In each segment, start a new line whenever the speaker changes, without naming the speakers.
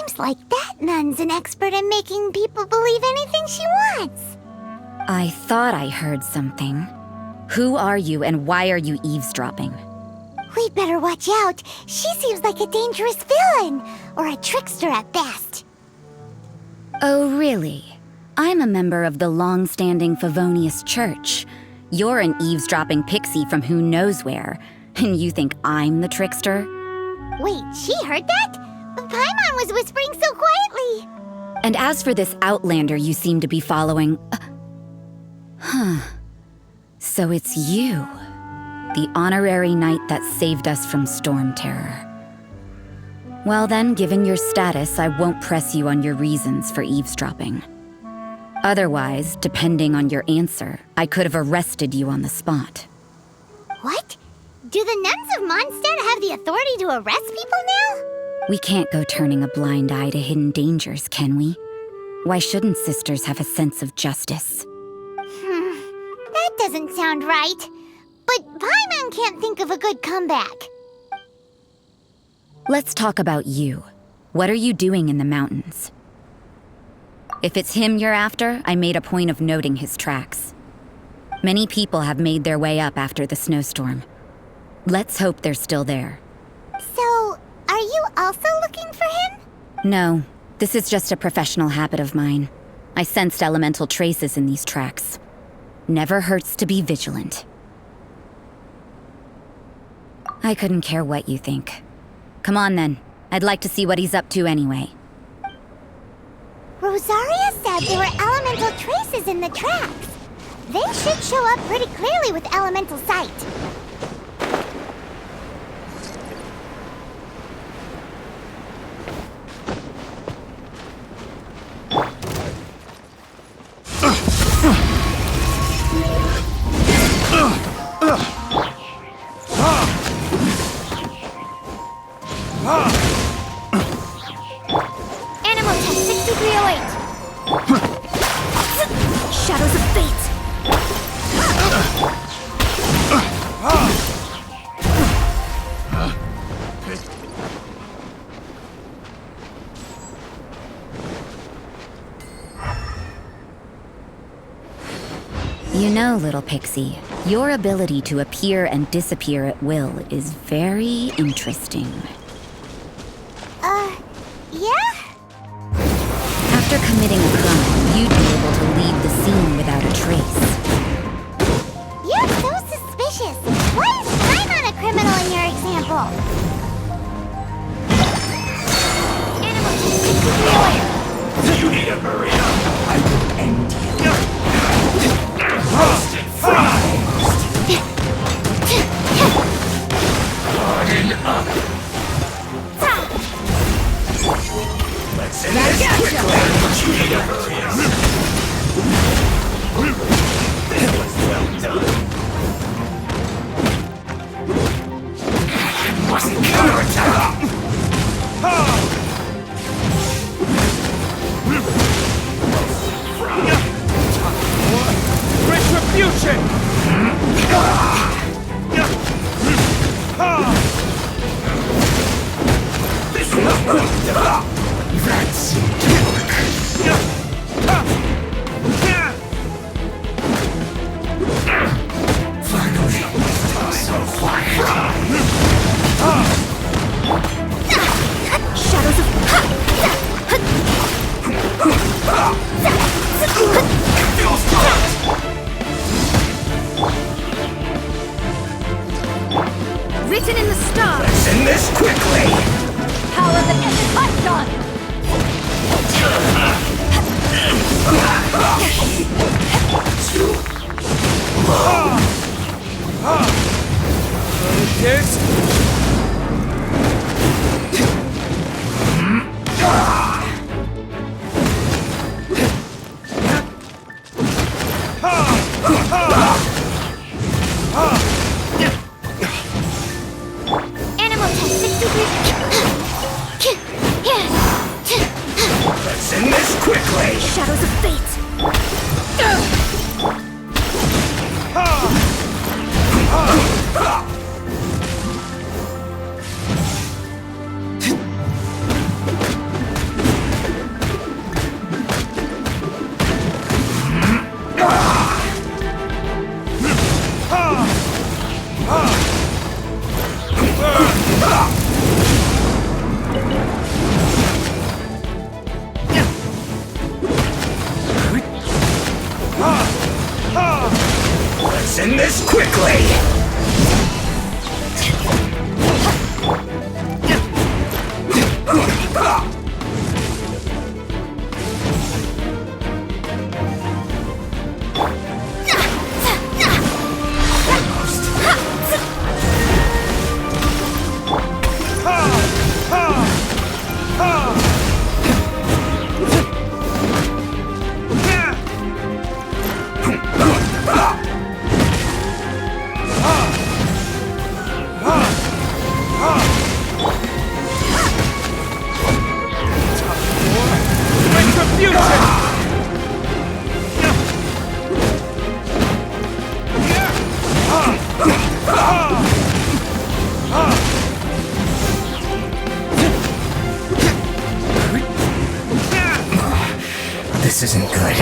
Seems like that nun's an expert in making people believe anything she wants.
I thought I heard something. Who are you and why are you eavesdropping?
We'd better watch out. She seems like a dangerous villain, or a trickster at best.
Oh, really? I'm a member of the long-standing Favonius Church. You're an eavesdropping pixie from who knows where, and you think I'm the trickster?
Wait, she heard that? Paimon was whispering so quietly.
And as for this outlander you seem to be following... So it's you, the honorary knight that saved us from storm terror. Well then, given your status, I won't press you on your reasons for eavesdropping. Otherwise, depending on your answer, I could have arrested you on the spot.
What? Do the nuns of Mondstadt have the authority to arrest people now?
We can't go turning a blind eye to hidden dangers, can we? Why shouldn't sisters have a sense of justice?
That doesn't sound right. But Paimon can't think of a good comeback.
Let's talk about you. What are you doing in the mountains? If it's him you're after, I made a point of noting his tracks. Many people have made their way up after the snowstorm. Let's hope they're still there.
So, are you also looking for him?
No, this is just a professional habit of mine. I sensed elemental traces in these tracks. Never hurts to be vigilant. I couldn't care what you think. Come on then. I'd like to see what he's up to anyway.
Rosaria said there were elemental traces in the tracks. They should show up pretty clearly with elemental sight. Animal test 6308. Shadows of fate.
You know, little pixie, your ability to appear and disappear at will is very interesting.
Yeah?
After committing a crime, you'd be able to leave the scene without a trace.
You're so suspicious. Why is Paimon a criminal in your example? Animal test 6308.
You need to hurry up. I will end you. Roasted fried. Harden up. Let's end this quickly. You need to hurry up. This was well done. Wasn't counterattack.
Retribution!
That seemed to work. Finally, so fire.
Shadows of...
Feels good.
Written in the stars.
Let's end this quickly.
Power that isn't undone.
This?
Animal test 63.
Let's end this quickly.
Shadows of fate.
This isn't good.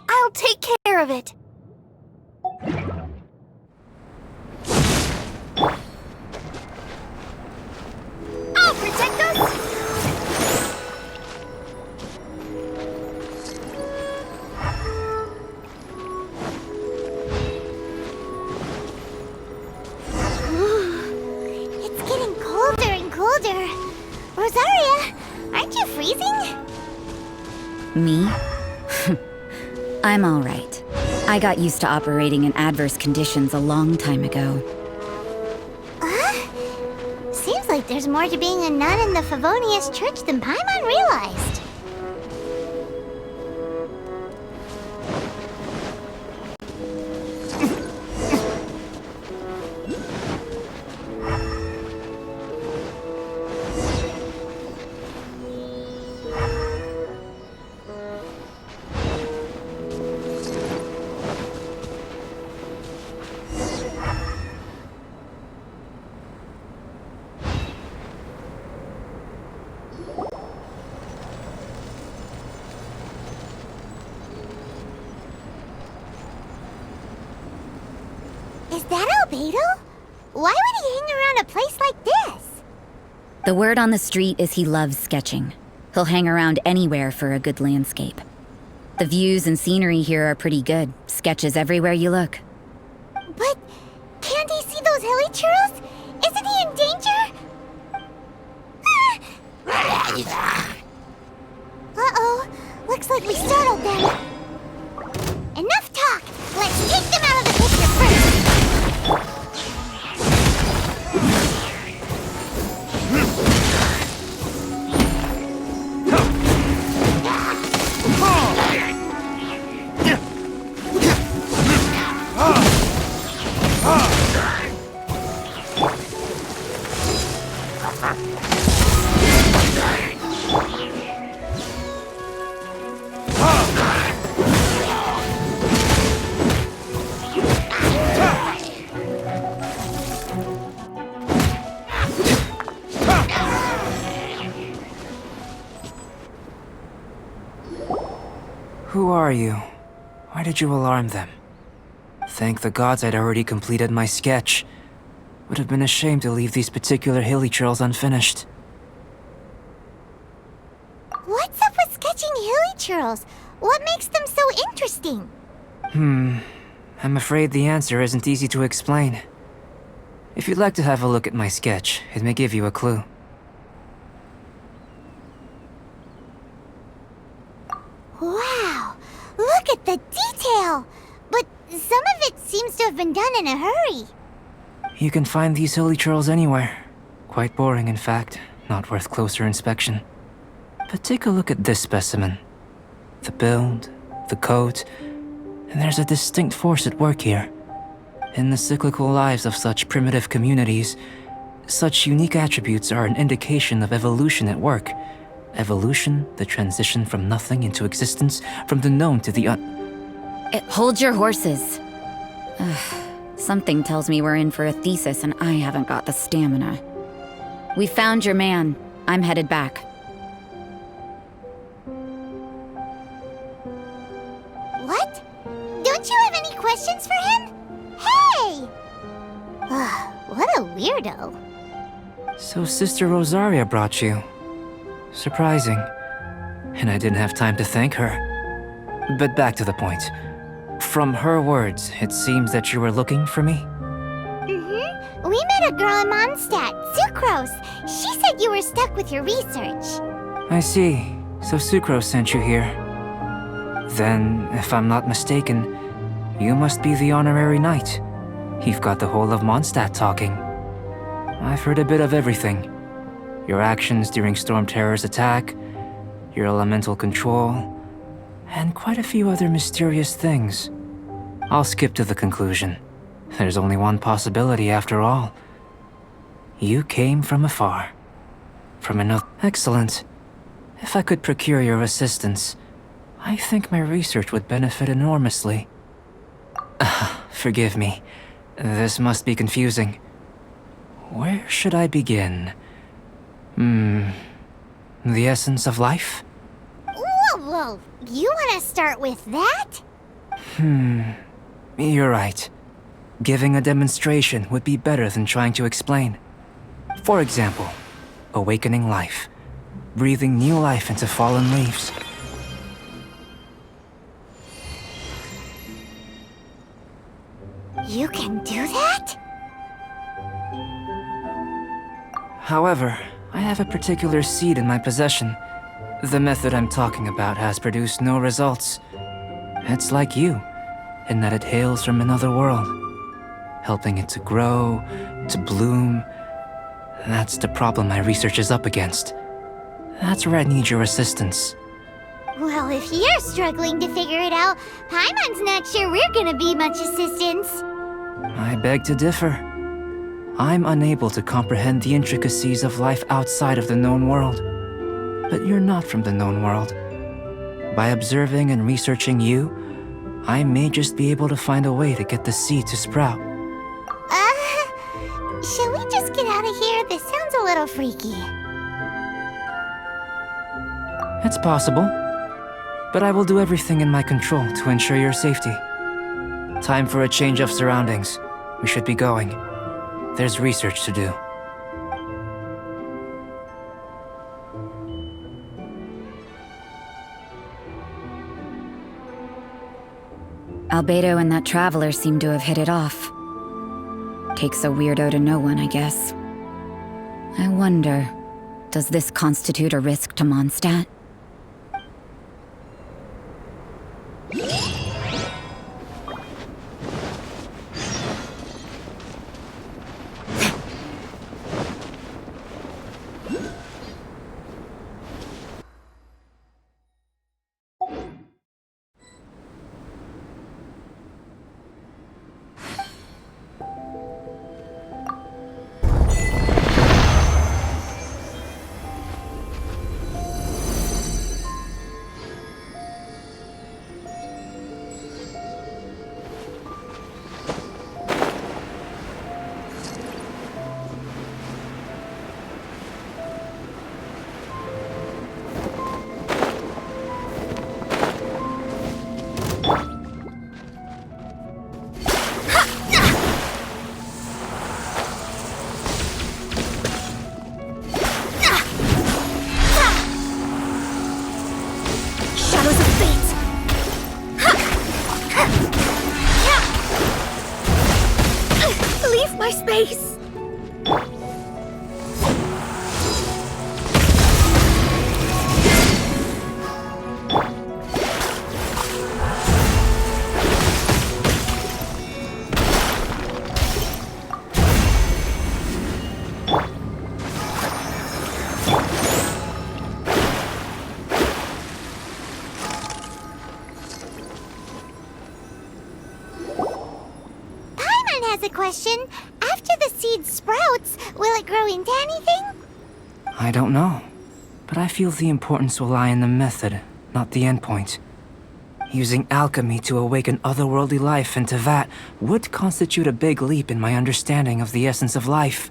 I'll take care of it. I'll protect us. It's getting colder and colder. Rosaria, aren't you freezing?
Me? I'm all right. I got used to operating in adverse conditions a long time ago.
Seems like there's more to being a nun in the Favonius Church than Paimon realized. Is that Albedo? Why would he hang around a place like this?
The word on the street is he loves sketching. He'll hang around anywhere for a good landscape. The views and scenery here are pretty good. Sketches everywhere you look.
But can't he see those hilly churros? Isn't he in danger? Uh-oh. Looks like we startled them. Enough talk! Let's take them out of the picture first!
Who are you? Why did you alarm them? Thank the gods I'd already completed my sketch. Would have been a shame to leave these particular hilly trails unfinished.
What's up with sketching hilly churros? What makes them so interesting?
I'm afraid the answer isn't easy to explain. If you'd like to have a look at my sketch, it may give you a clue.
Wow! Look at the detail! But some of it seems to have been done in a hurry.
You can find these hilly trails anywhere. Quite boring, in fact. Not worth closer inspection. But take a look at this specimen. The build, the coat, and there's a distinct force at work here. In the cyclical lives of such primitive communities, such unique attributes are an indication of evolution at work. Evolution, the transition from nothing into existence, from the known to the
Hold your horses. Something tells me we're in for a thesis and I haven't got the stamina. We found your man. I'm headed back.
What? Don't you have any questions for him? Hey! What a weirdo.
So Sister Rosaria brought you. Surprising. And I didn't have time to thank her. But back to the point. From her words, it seems that you were looking for me?
Mm-hmm. We met a girl in Mondstadt, Sucrose. She said you were stuck with your research.
I see. So Sucrose sent you here. Then, if I'm not mistaken, you must be the honorary knight. You've got the whole of Mondstadt talking. I've heard a bit of everything. Your actions during Storm Terror's attack, your elemental control, and quite a few other mysterious things. I'll skip to the conclusion. There's only one possibility after all. You came from afar. From another... Excellent. If I could procure your assistance, I think my research would benefit enormously. Forgive me. This must be confusing. Where should I begin? The essence of life?
Whoa, you wanna start with that?
You're right. Giving a demonstration would be better than trying to explain. For example, awakening life. Breathing new life into fallen leaves.
You can do that?
However, I have a particular seed in my possession. The method I'm talking about has produced no results. It's like you, in that it hails from another world. Helping it to grow, to bloom. That's the problem my research is up against. That's where I need your assistance.
Well, if you're struggling to figure it out, Paimon's not sure we're gonna be much assistance.
I beg to differ. I'm unable to comprehend the intricacies of life outside of the known world. But you're not from the known world. By observing and researching you, I may just be able to find a way to get the seed to sprout.
Shall we just get out of here? This sounds a little freaky.
It's possible, but I will do everything in my control to ensure your safety. Time for a change of surroundings. We should be going. There's research to do.
Albedo and that traveler seem to have hit it off. Takes a weirdo to know one, I guess. I wonder, does this constitute a risk to Mondstadt?
My space! Paimon has a question. After the seed sprouts, will it grow into anything?
I don't know, but I feel the importance will lie in the method, not the endpoint. Using alchemy to awaken otherworldly life into that would constitute a big leap in my understanding of the essence of life.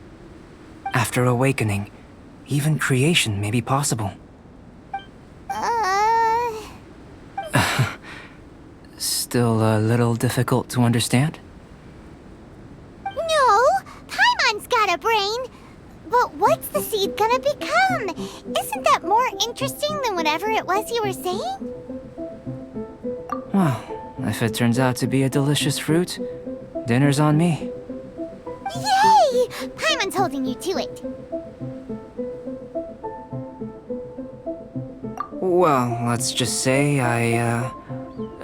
After awakening, even creation may be possible. Still a little difficult to understand?
No! Paimon's got a brain! But what's the seed gonna become? Isn't that more interesting than whatever it was you were saying?
Well, if it turns out to be a delicious fruit, dinner's on me.
Yay! Paimon's holding you to it.
Well, let's just say I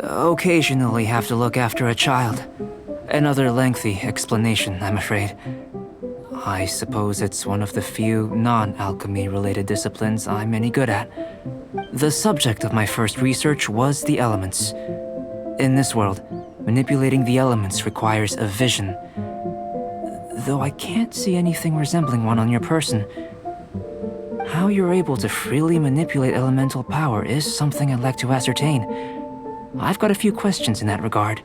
occasionally have to look after a child. Another lengthy explanation, I'm afraid. I suppose it's one of the few non-alchemy related disciplines I'm any good at. The subject of my first research was the elements. In this world, manipulating the elements requires a vision. Though I can't see anything resembling one on your person, how you're able to freely manipulate elemental power is something I'd like to ascertain. I've got a few questions in that regard.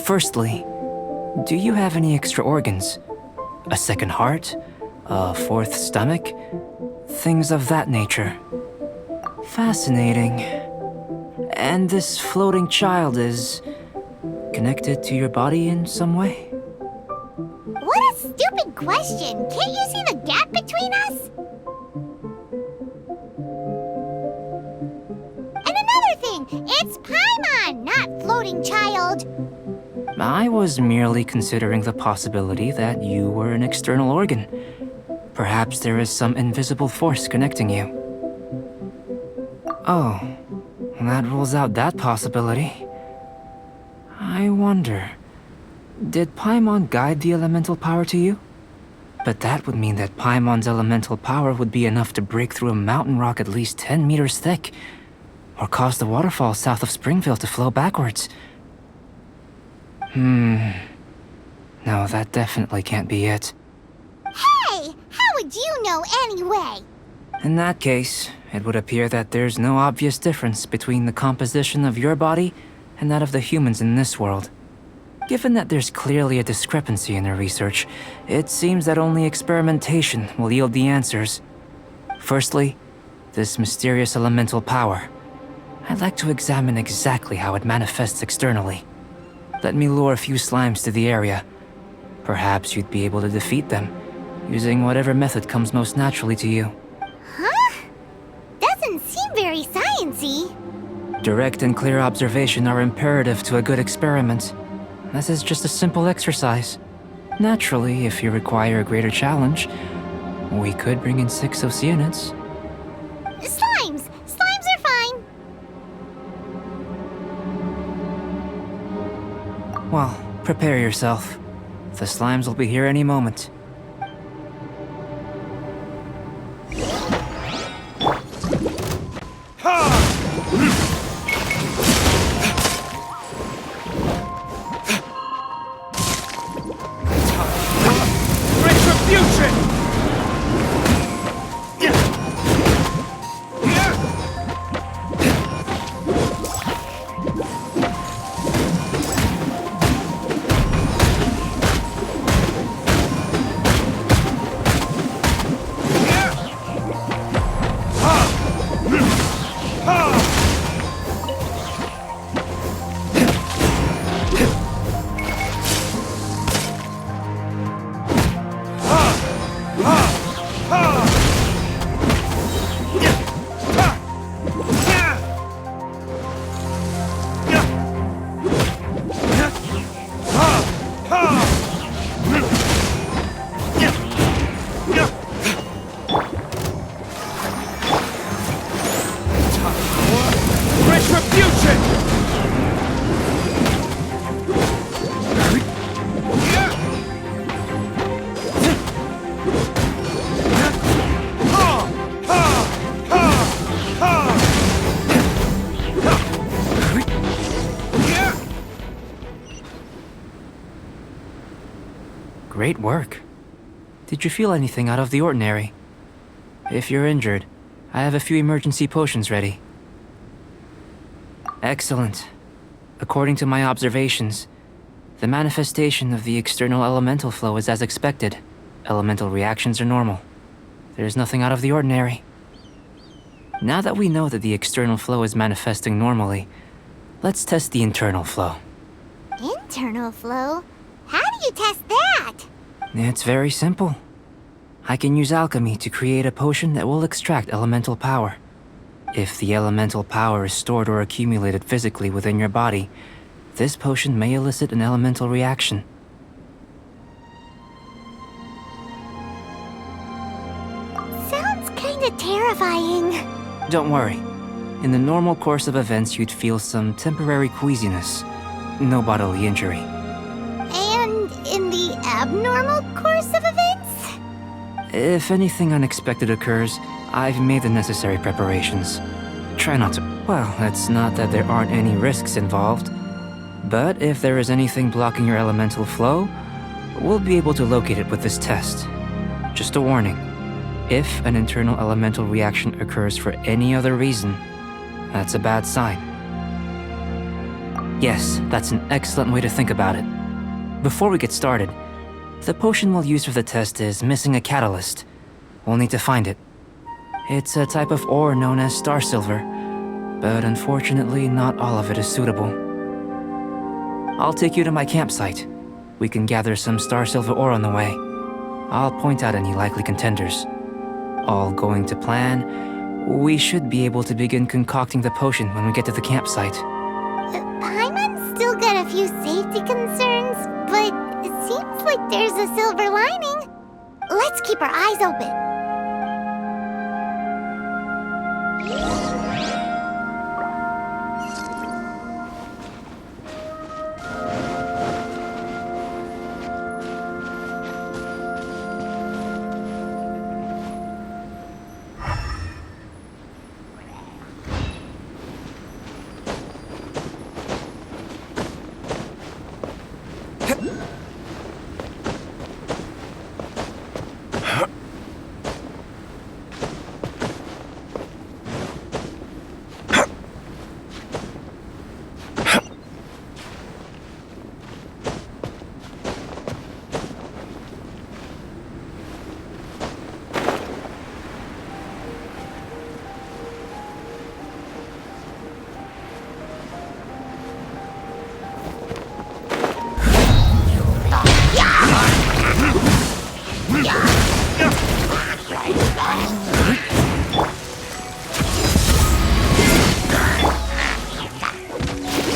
Firstly, do you have any extra organs? A second heart? A fourth stomach? Things of that nature. Fascinating. And this floating child is connected to your body in some way?
What a stupid question! Can't you see the gap between us? And another thing, it's Paimon, not floating child.
I was merely considering the possibility that you were an external organ. Perhaps there is some invisible force connecting you. Oh, that rules out that possibility. I wonder, did Paimon guide the elemental power to you? But that would mean that Paimon's elemental power would be enough to break through a mountain rock at least 10 meters thick, or cause the waterfall south of Springfield to flow backwards. No, that definitely can't be it.
Hey, how would you know anyway?
In that case, it would appear that there's no obvious difference between the composition of your body and that of the humans in this world. Given that there's clearly a discrepancy in their research, it seems that only experimentation will yield the answers. Firstly, this mysterious elemental power. I'd like to examine exactly how it manifests externally. Let me lure a few slimes to the area. Perhaps you'd be able to defeat them, using whatever method comes most naturally to you.
Huh? Doesn't seem very sciencey.
Direct and clear observation are imperative to a good experiment. This is just a simple exercise. Naturally, if you require a greater challenge, we could bring in 6 Oceanids.
Slimes! Slimes are fine!
Well, prepare yourself. The slimes will be here any moment.
Retribution! Retribution!
Great work. Did you feel anything out of the ordinary? If you're injured, I have a few emergency potions ready. Excellent. According to my observations, the manifestation of the external elemental flow is as expected. Elemental reactions are normal. There's nothing out of the ordinary. Now that we know that the external flow is manifesting normally, let's test the internal flow.
Internal flow? How do you test that?
It's very simple. I can use alchemy to create a potion that will extract elemental power. If the elemental power is stored or accumulated physically within your body, this potion may elicit an elemental reaction.
Sounds kinda terrifying.
Don't worry. In the normal course of events, you'd feel some temporary queasiness. No bodily injury.
abnormal course of events?
If anything unexpected occurs, I've made the necessary preparations. Try not to. Well, it's not that there aren't any risks involved. But if there is anything blocking your elemental flow, we'll be able to locate it with this test. Just a warning. If an internal elemental reaction occurs for any other reason, that's a bad sign. Yes, that's an excellent way to think about it. Before we get started, the potion we'll use for the test is missing a catalyst. We'll need to find it. It's a type of ore known as star silver, but unfortunately not all of it is suitable. I'll take you to my campsite. We can gather some star silver ore on the way. I'll point out any likely contenders. All going to plan, we should be able to begin concocting the potion when we get to the campsite.
Paimon's still got a few safety concerns, but it seems like there's a silver lining. Let's keep our eyes open.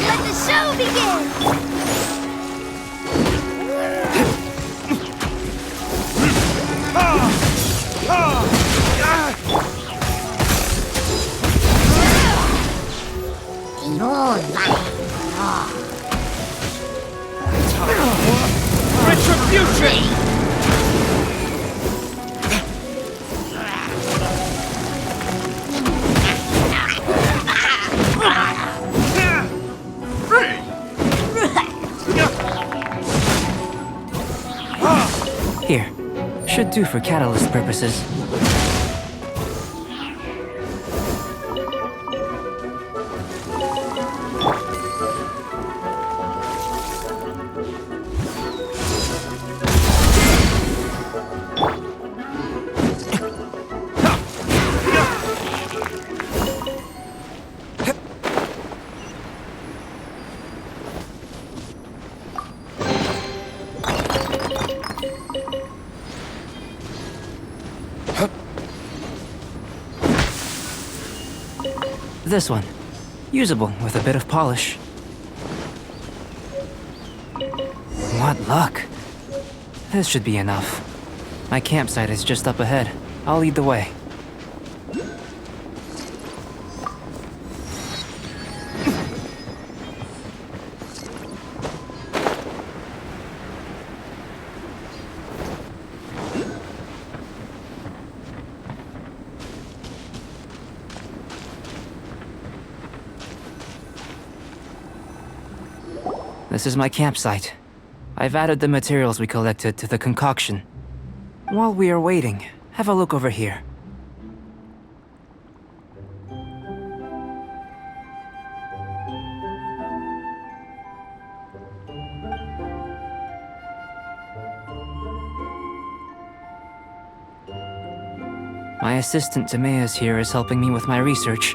Let the show begin!
Retribution!
Here, should do for catalyst purposes. This one. Usable with a bit of polish. What luck. This should be enough. My campsite is just up ahead. I'll lead the way. This is my campsite. I've added the materials we collected to the concoction. While we are waiting, have a look over here. My assistant Timaeus here is helping me with my research.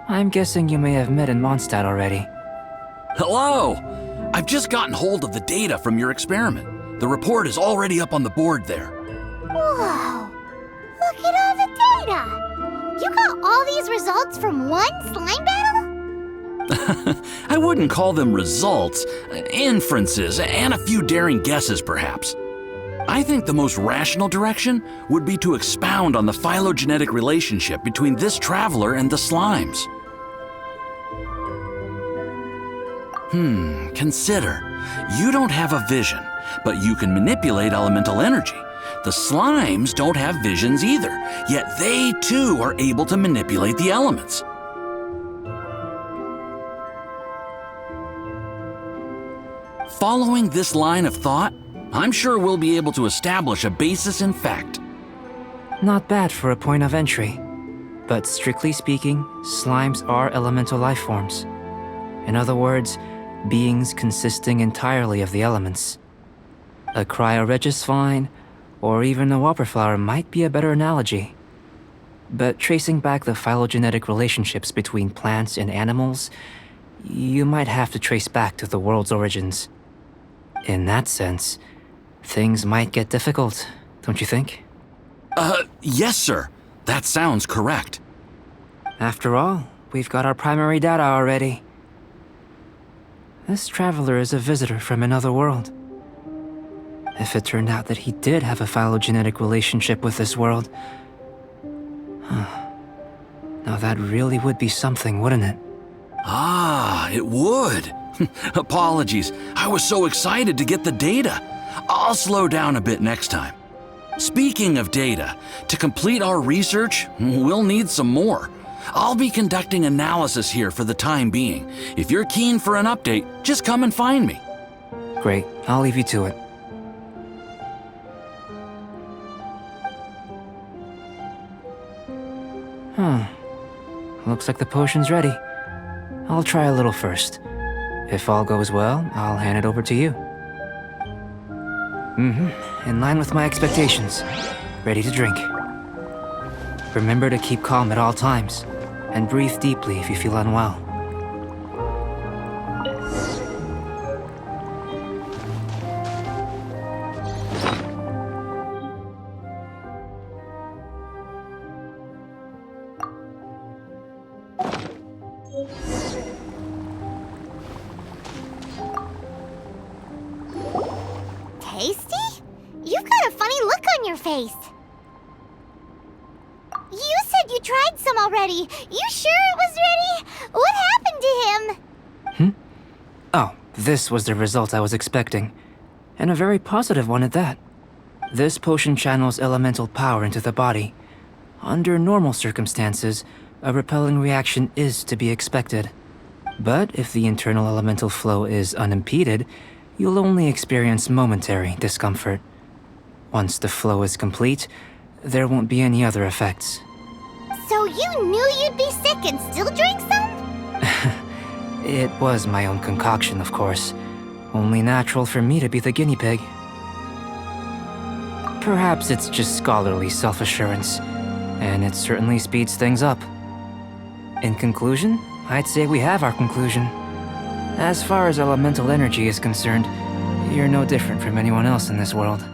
I'm guessing you may have met in Mondstadt already.
Hello! I've just gotten hold of the data from your experiment. The report is already up on the board there.
Whoa! Look at all the data! You got all these results from one slime battle?
I wouldn't call them results, inferences, and a few daring guesses perhaps. I think the most rational direction would be to expound on the phylogenetic relationship between this traveler and the slimes. Consider. You don't have a vision, but you can manipulate elemental energy. The slimes don't have visions either, yet they too are able to manipulate the elements. Following this line of thought, I'm sure we'll be able to establish a basis in fact.
Not bad for a point of entry. But strictly speaking, slimes are elemental life forms. In other words, beings consisting entirely of the elements. A cryoregis vine, or even a wildflower might be a better analogy. But tracing back the phylogenetic relationships between plants and animals, you might have to trace back to the world's origins. In that sense, things might get difficult, don't you think?
Yes, sir. That sounds correct.
After all, we've got our primary data already. This traveler is a visitor from another world. If it turned out that he did have a phylogenetic relationship with this world, now that really would be something, wouldn't it?
Ah, it would. Apologies. I was so excited to get the data. I'll slow down a bit next time. Speaking of data, to complete our research, we'll need some more. I'll be conducting analysis here for the time being. If you're keen for an update, just come and find me.
Great, I'll leave you to it. Looks like the potion's ready. I'll try a little first. If all goes well, I'll hand it over to you. In line with my expectations. Ready to drink. Remember to keep calm at all times, and breathe deeply if you feel unwell.
Tasty? You've got a funny look on your face. You said you tried some already. You sure it was ready? What happened to him?
Oh, this was the result I was expecting. And a very positive one at that. This potion channels elemental power into the body. Under normal circumstances, a repelling reaction is to be expected. But if the internal elemental flow is unimpeded, you'll only experience momentary discomfort. Once the flow is complete, there won't be any other effects.
So you knew you'd be sick and still drank some?
It was my own concoction, of course. Only natural for me to be the guinea pig. Perhaps it's just scholarly self-assurance, and it certainly speeds things up. In conclusion, I'd say we have our conclusion. As far as elemental energy is concerned, you're no different from anyone else in this world.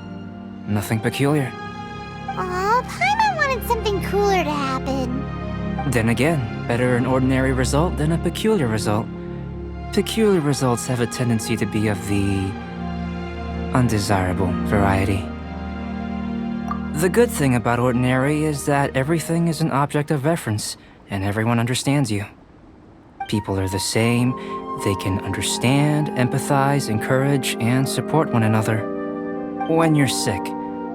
Nothing peculiar.
Aw, Paimon wanted something cooler to happen.
Then again, better an ordinary result than a peculiar result. Peculiar results have a tendency to be of the undesirable variety. The good thing about ordinary is that everything is an object of reference, and everyone understands you. People are the same. They can understand, empathize, encourage, and support one another. When you're sick,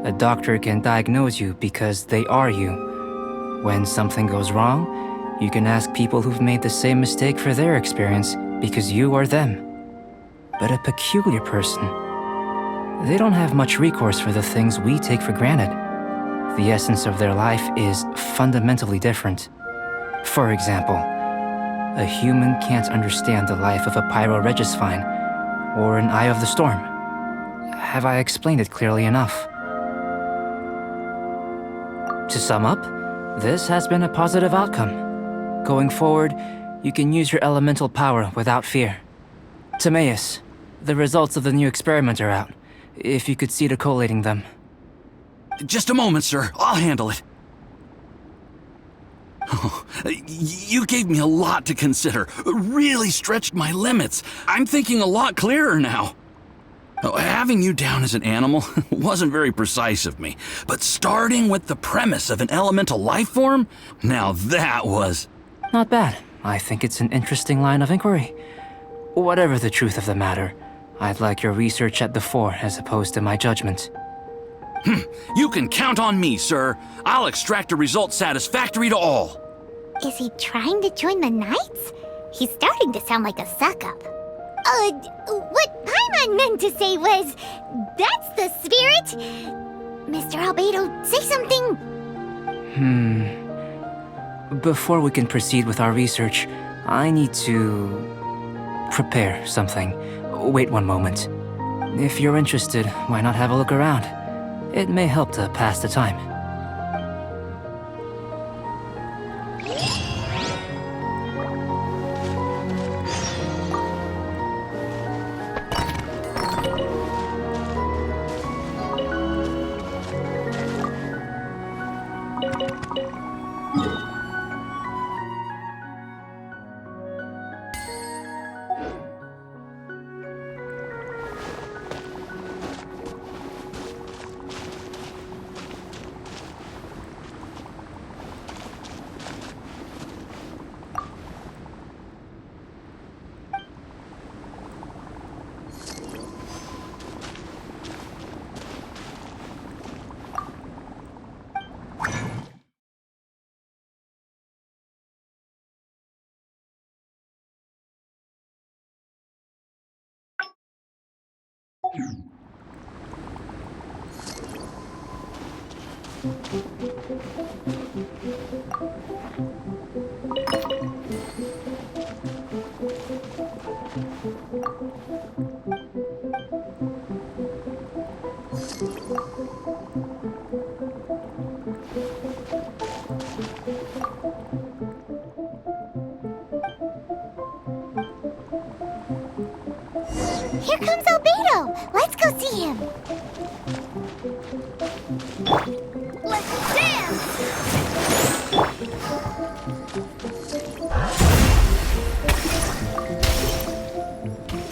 a doctor can diagnose you because they are you. When something goes wrong, you can ask people who've made the same mistake for their experience because you are them. But a peculiar person, they don't have much recourse for the things we take for granted. The essence of their life is fundamentally different. For example, a human can't understand the life of a pyroregis vine or an eye of the storm. Have I explained it clearly enough? To sum up, this has been a positive outcome. Going forward, you can use your elemental power without fear. Timaeus, the results of the new experiment are out. If you could see to collating them.
Just a moment, sir. I'll handle it. Oh, you gave me a lot to consider. Really stretched my limits. I'm thinking a lot clearer now. Having you down as an animal wasn't very precise of me, but starting with the premise of an elemental life form, now that was...
Not bad. I think it's an interesting line of inquiry. Whatever the truth of the matter, I'd like your research at the fore as opposed to my judgment.
You can count on me, sir. I'll extract a result satisfactory to all.
Is he trying to join the Knights? He's starting to sound like a suck-up. What Paimon meant to say was, that's the spirit! Mr. Albedo, say something!
Before we can proceed with our research, I need to prepare something. Wait one moment. If you're interested, why not have a look around? It may help to pass the time.
Here comes Albedo! Let's go see him! Let's dance!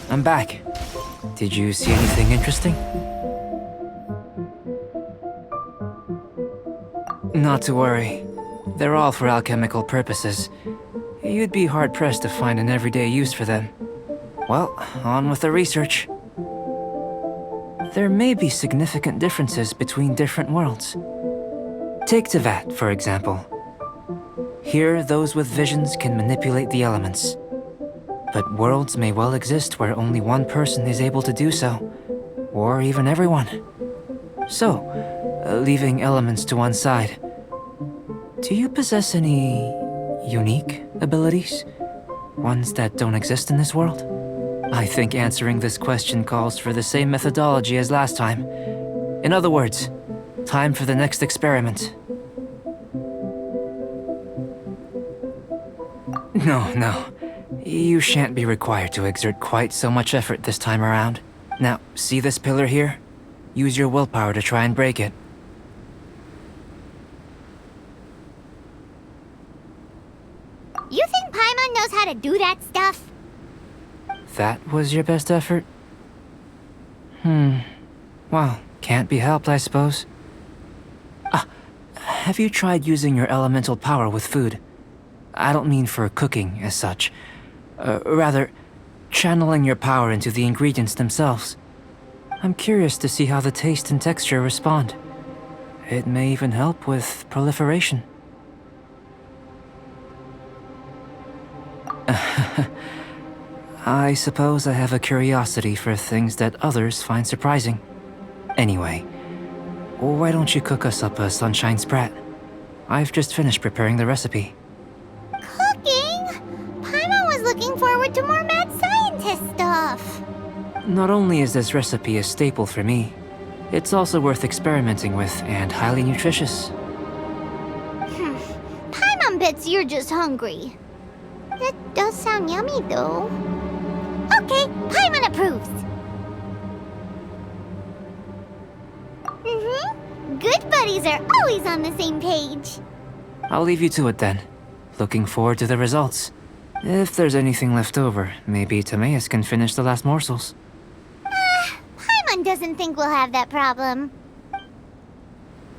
I'm back. Did you see anything interesting? Not to worry. They're all for alchemical purposes. You'd be hard-pressed to find an everyday use for them. Well, on with the research. There may be significant differences between different worlds. Take Tevat, for example. Here, those with visions can manipulate the elements. But worlds may well exist where only one person is able to do so, or even everyone. So, leaving elements to one side, do you possess any unique abilities? Ones that don't exist in this world? I think answering this question calls for the same methodology as last time. In other words, time for the next experiment. No. You shan't be required to exert quite so much effort this time around. Now, see this pillar here? Use your willpower to try and break it.
You think Paimon knows how to do that stuff?
That was your best effort? Well, can't be helped, I suppose. Have you tried using your elemental power with food? I don't mean for cooking, as such. Rather, channeling your power into the ingredients themselves. I'm curious to see how the taste and texture respond. It may even help with proliferation. I suppose I have a curiosity for things that others find surprising. Anyway, why don't you cook us up a sunshine sprat? I've just finished preparing the recipe.
Cooking? Paimon was looking forward to more mad scientist stuff.
Not only is this recipe a staple for me, it's also worth experimenting with and highly nutritious.
Paimon bets you're just hungry. That does sound yummy, though. Okay, Paimon approves. Good buddies are always on the same page.
I'll leave you to it then. Looking forward to the results. If there's anything left over, maybe Timaeus can finish the last morsels.
Paimon doesn't think we'll have that problem.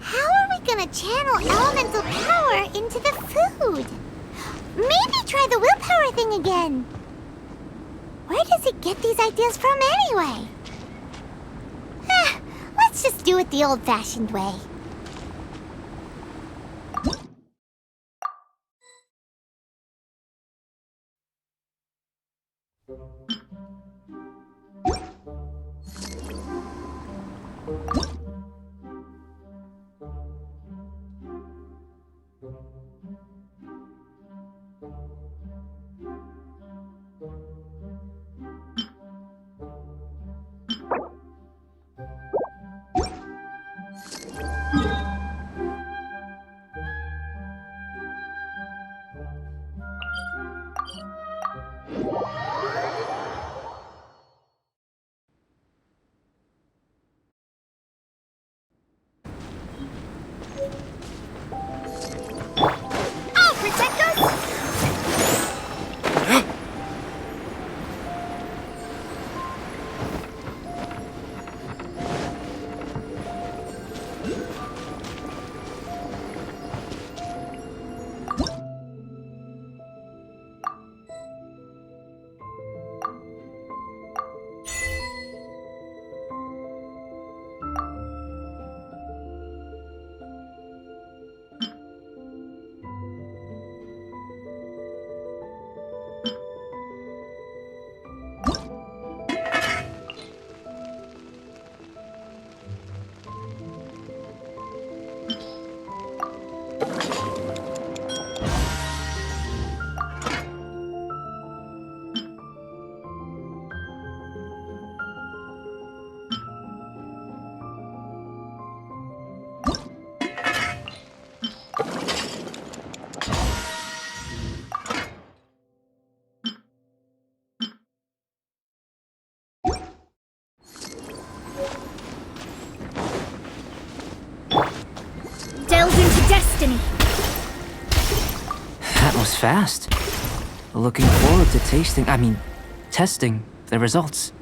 How are we gonna channel elemental power into the food? Maybe try the willpower thing again. Where does he get these ideas from anyway? Let's just do it the old-fashioned way. I'll protect us! Delve into destiny!
That was fast. Looking forward to testing the results.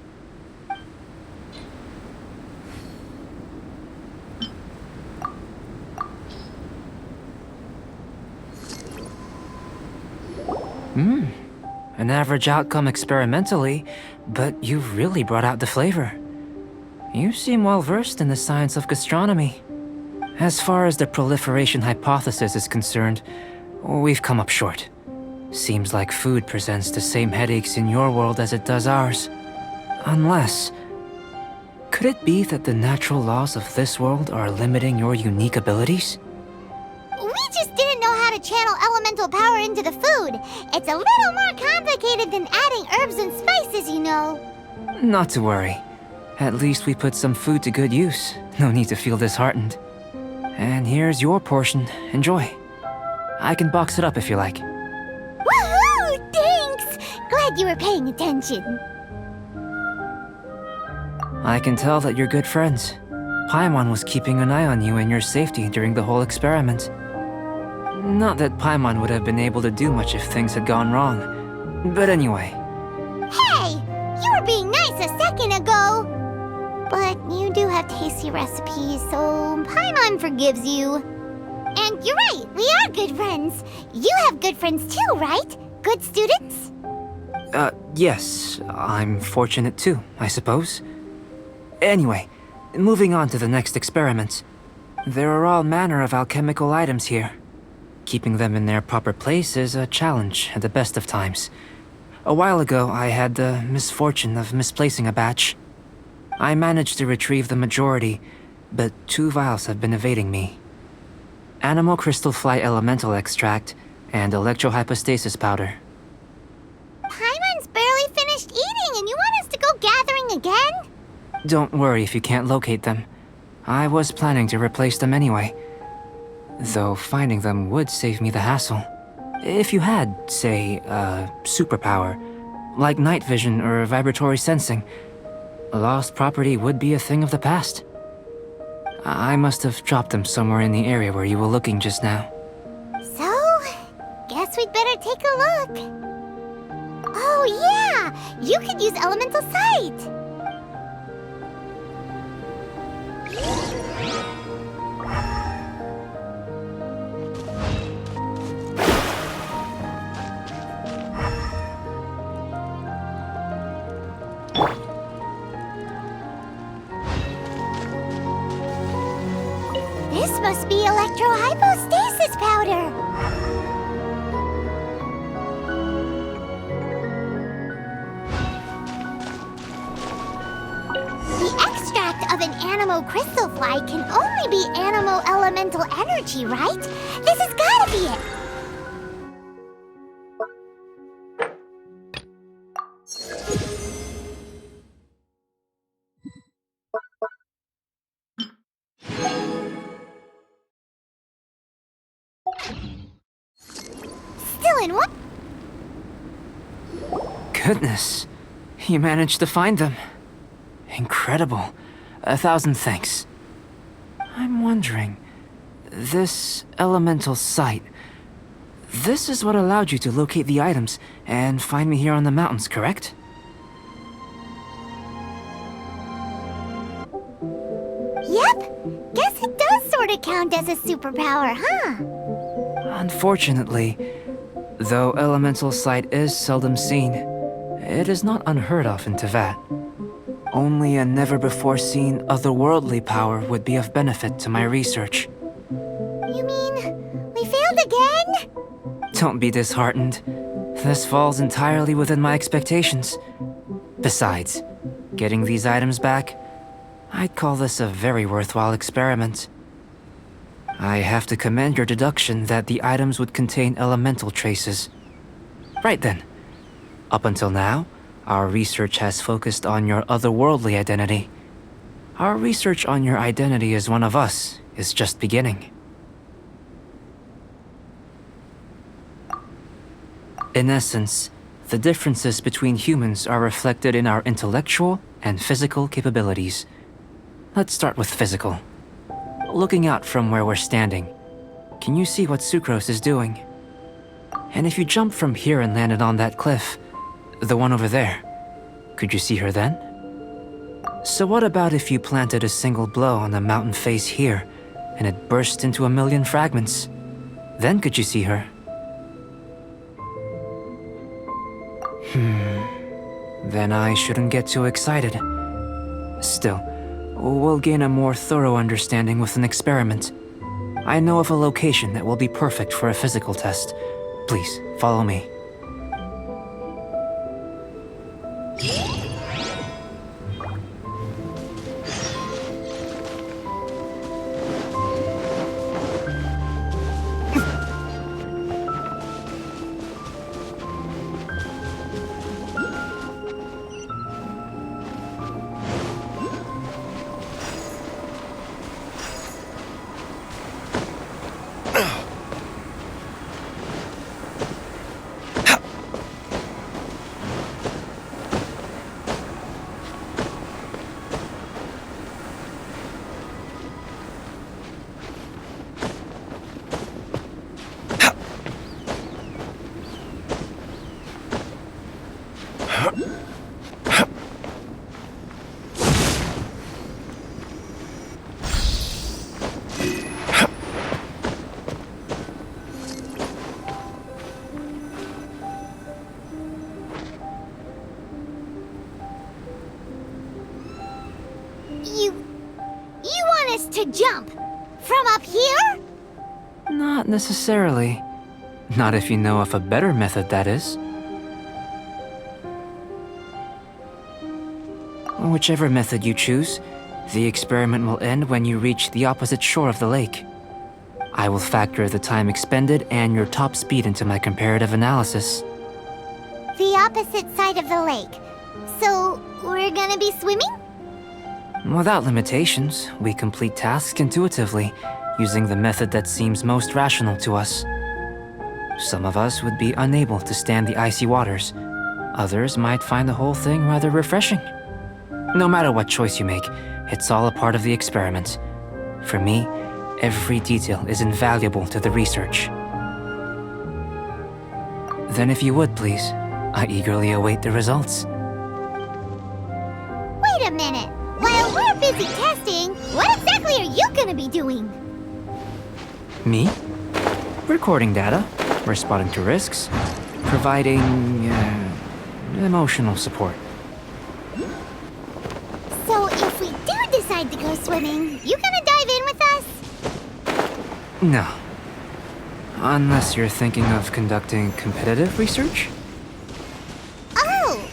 An average outcome experimentally, but you've really brought out the flavor. You seem well versed in the science of gastronomy. As far as the proliferation hypothesis is concerned, we've come up short. Seems like food presents the same headaches in your world as it does ours. Unless... could it be that the natural laws of this world are limiting your unique abilities?
We just didn't know how to channel elemental power into the food. It's a little more complicated than adding herbs and spices, you know.
Not to worry. At least we put some food to good use. No need to feel disheartened. And here's your portion. Enjoy. I can box it up if you like.
Woohoo! Thanks! Glad you were paying attention.
I can tell that you're good friends. Paimon was keeping an eye on you and your safety during the whole experiment. Not that Paimon would have been able to do much if things had gone wrong. But anyway.
Hey! You were being nice a second ago! But you do have tasty recipes, so Paimon forgives you. And you're right, we are good friends. You have good friends too, right? Good students?
Yes. I'm fortunate too, I suppose. Anyway, moving on to the next experiment. There are all manner of alchemical items here. Keeping them in their proper place is a challenge at the best of times. A while ago, I had the misfortune of misplacing a batch. I managed to retrieve the majority, but 2 vials have been evading me. Animal crystal fly elemental extract and electrohypostasis powder.
Paimon's barely finished eating and you want us to go gathering again?
Don't worry if you can't locate them. I was planning to replace them anyway. Though finding them would save me the hassle. If you had, say, a superpower, like night vision or vibratory sensing, lost property would be a thing of the past. I must have dropped them somewhere in the area where you were looking just now.
So, guess we'd better take a look. Oh yeah! You could use elemental sight! must be electrohypostasis powder. The extract of an animo crystal fly can only be animo elemental energy, right? This has gotta be it. Still in what?
Goodness, you managed to find them. Incredible. 1,000 thanks. I'm wondering, this elemental sight, this is what allowed you to locate the items and find me here on the mountains, correct?
Yep. Guess it does sort of count as a superpower, huh?
Unfortunately, though elemental sight is seldom seen, it is not unheard of in Teyvat. Only a never-before-seen otherworldly power would be of benefit to my research.
You mean we failed again?
Don't be disheartened. This falls entirely within my expectations. Besides, getting these items back, I'd call this a very worthwhile experiment. I have to commend your deduction that the items would contain elemental traces. Right then. Up until now, our research has focused on your otherworldly identity. Our research on your identity as one of us is just beginning. In essence, the differences between humans are reflected in our intellectual and physical capabilities. Let's start with physical. Looking out from where we're standing, can you see what Sucrose is doing? And if you jumped from here and landed on that cliff, the one over there, could you see her then? So what about if you planted a single blow on the mountain face here, and it burst into 1,000,000 fragments? Then could you see her? Then I shouldn't get too excited. Still, we'll gain a more thorough understanding with an experiment. I know of a location that will be perfect for a physical test. Please, follow me.
You want us to jump? From up here?
Not necessarily. Not if you know of a better method, that is. Whichever method you choose, the experiment will end when you reach the opposite shore of the lake. I will factor the time expended and your top speed into my comparative analysis.
The opposite side of the lake. So, we're gonna be swimming?
Without limitations, we complete tasks intuitively, using the method that seems most rational to us. Some of us would be unable to stand the icy waters. Others might find the whole thing rather refreshing. No matter what choice you make, it's all a part of the experiment. For me, every detail is invaluable to the research. Then if you would, please, I eagerly await the results.
Wait a minute! While we're busy testing, what exactly are you gonna be doing?
Me? Recording data, responding to risks, providing, emotional support.
So if we do decide to go swimming, you gonna dive in with us?
No. Unless you're thinking of conducting competitive research?
Oh!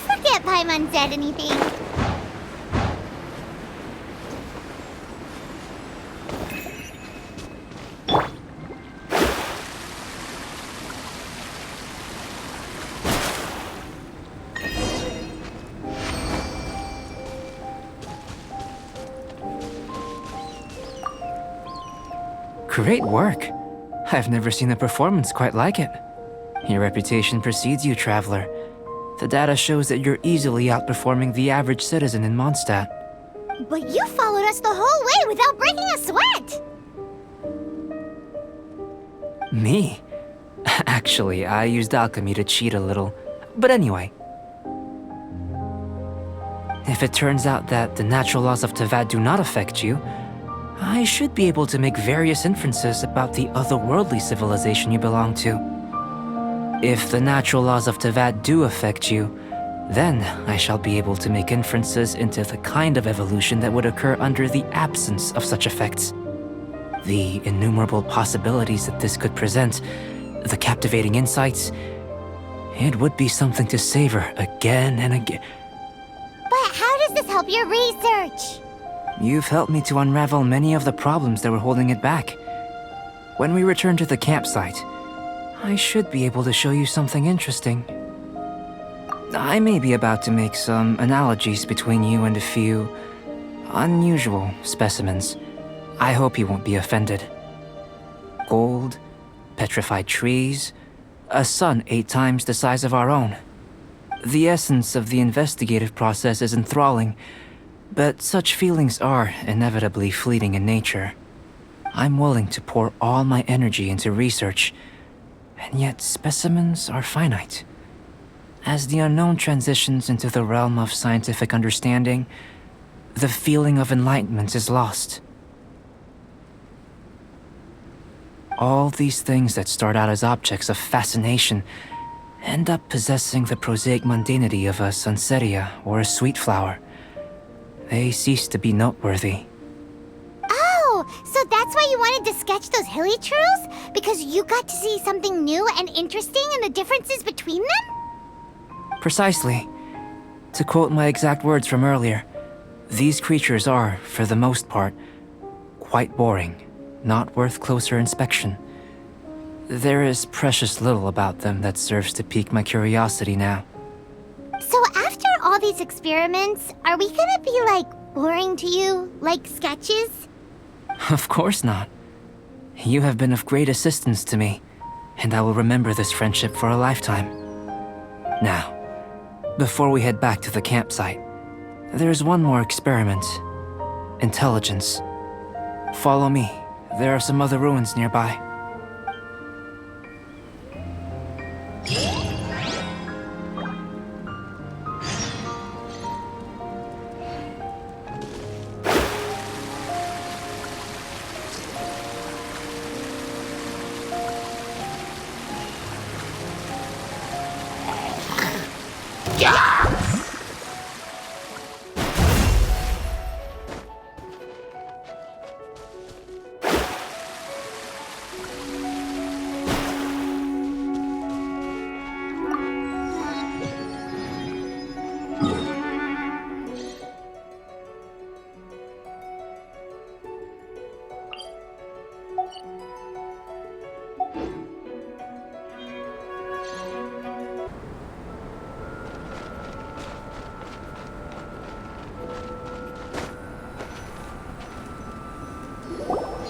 Forget Paimon said anything.
Great work. I've never seen a performance quite like it. Your reputation precedes you, Traveler. The data shows that you're easily outperforming the average citizen in Mondstadt.
But you followed us the whole way without breaking a sweat!
Me? Actually, I used alchemy to cheat a little. But anyway. If it turns out that the natural laws of Tavad do not affect you, I should be able to make various inferences about the otherworldly civilization you belong to. If the natural laws of Tavad do affect you, then I shall be able to make inferences into the kind of evolution that would occur under the absence of such effects. The innumerable possibilities that this could present, the captivating insights, it would be something to savor again and again.
But how does this help your research?
You've helped me to unravel many of the problems that were holding it back. When we return to the campsite, I should be able to show you something interesting. I may be about to make some analogies between you and a few unusual specimens. I hope you won't be offended. Gold, petrified trees, a sun 8 times the size of our own. The essence of the investigative process is enthralling, but such feelings are inevitably fleeting in nature. I'm willing to pour all my energy into research, and yet specimens are finite. As the unknown transitions into the realm of scientific understanding, the feeling of enlightenment is lost. All these things that start out as objects of fascination end up possessing the prosaic mundanity of a sunsetia or a sweet flower. They cease to be noteworthy.
Oh, so that's why you wanted to sketch those hilly churls? Because you got to see something new and interesting in the differences between them?
Precisely. To quote my exact words from earlier, these creatures are, for the most part, quite boring, not worth closer inspection. There is precious little about them that serves to pique my curiosity now.
So after all these experiments, are we gonna be, like, boring to you? Like sketches?
Of course not. You have been of great assistance to me, and I will remember this friendship for a lifetime. Now, before we head back to the campsite, there's one more experiment. Intelligence. Follow me. There are some other ruins nearby.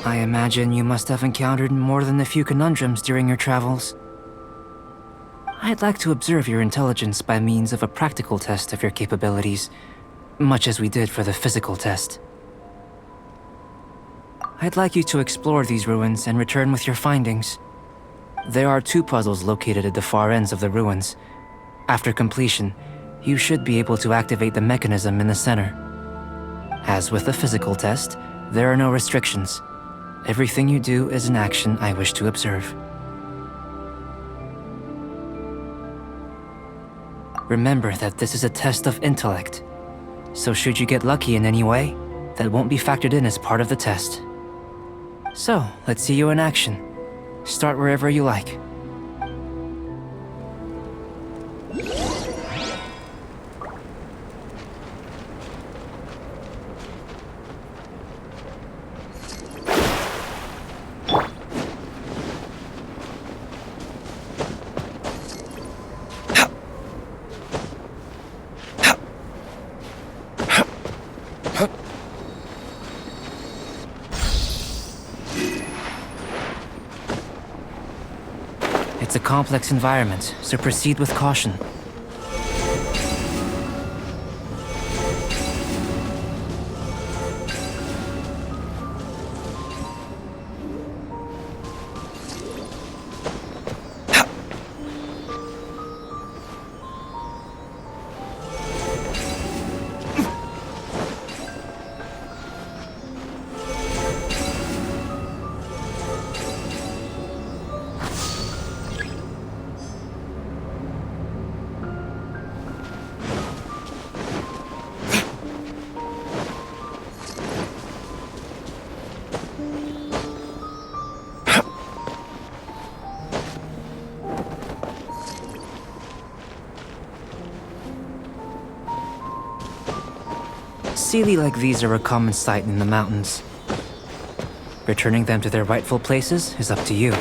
I imagine you must have encountered more than a few conundrums during your travels. I'd like to observe your intelligence by means of a practical test of your capabilities, much as we did for the physical test. I'd like you to explore these ruins and return with your findings. There are 2 puzzles located at the far ends of the ruins. After completion, you should be able to activate the mechanism in the center. As with the physical test, there are no restrictions. Everything you do is an action I wish to observe. Remember that this is a test of intellect, so should you get lucky in any way, that won't be factored in as part of the test. So, let's see you in action. Start wherever you like. It's a complex environment, so proceed with caution. Sealy like these are a common sight in the mountains. Returning them to their rightful places is up to you.